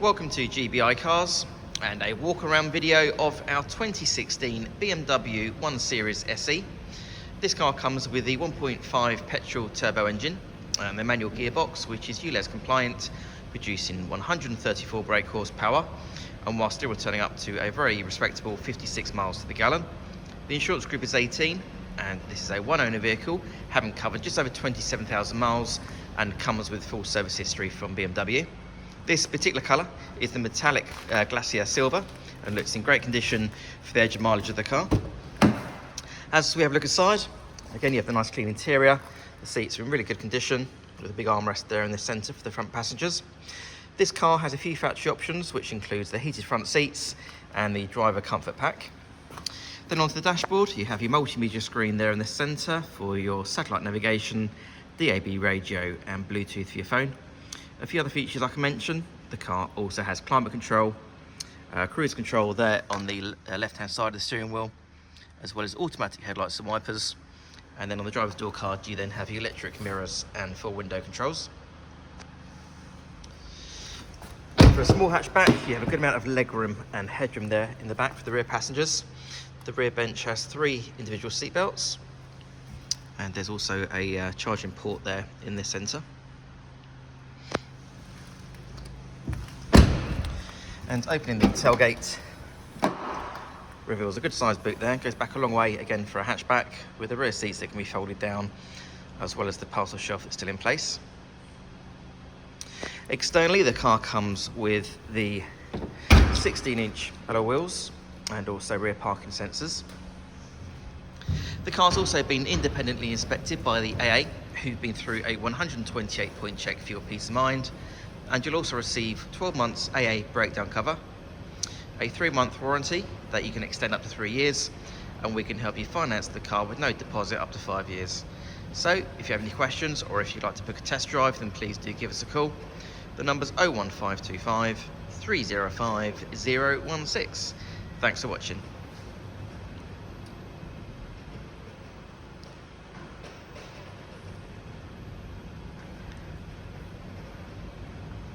Welcome to GBI Cars and a walk around video of our 2016 BMW 1 Series SE. This car comes with the 1.5 petrol turbo engine and the manual gearbox, which is ULEZ compliant, producing 134 brake horsepower, and while still returning up to a very respectable 56 miles to the gallon. The insurance group is 18, and this is a one owner vehicle, having covered just over 27,000 miles and comes with full service history from BMW. This particular colour is the metallic glacier silver and looks in great condition for the age of mileage of the car. As we have a look inside, again you have the nice clean interior. The seats are in really good condition with a big armrest there in the centre for the front passengers. This car has a few factory options, which includes the heated front seats and the driver comfort pack. Then onto the dashboard, you have your multimedia screen there in the centre for your satellite navigation, DAB radio and Bluetooth for your phone. A few other features I can mention: the car also has climate control, cruise control there on the left hand side of the steering wheel, as well as automatic headlights and wipers. And then on the driver's door card you then have your electric mirrors and full window controls. For a small hatchback, you have a good amount of legroom and headroom there in the back for the rear passengers. The rear bench has 3 individual seat belts, and there's also a charging port there in the centre. And opening the tailgate reveals a good sized boot there. Goes back a long way again for a hatchback, with the rear seats that can be folded down, as well as the parcel shelf that's still in place. Externally, the car comes with the 16-inch alloy wheels and also rear parking sensors. The car's also been independently inspected by the AA, who've been through a 128-point check for your peace of mind. And you'll also receive 12 months AA breakdown cover, a 3-month warranty that you can extend up to 3 years, and we can help you finance the car with no deposit up to 5 years. So if you have any questions or if you'd like to book a test drive, then please do give us a call. The number's 01525 305 016. Thanks for watching.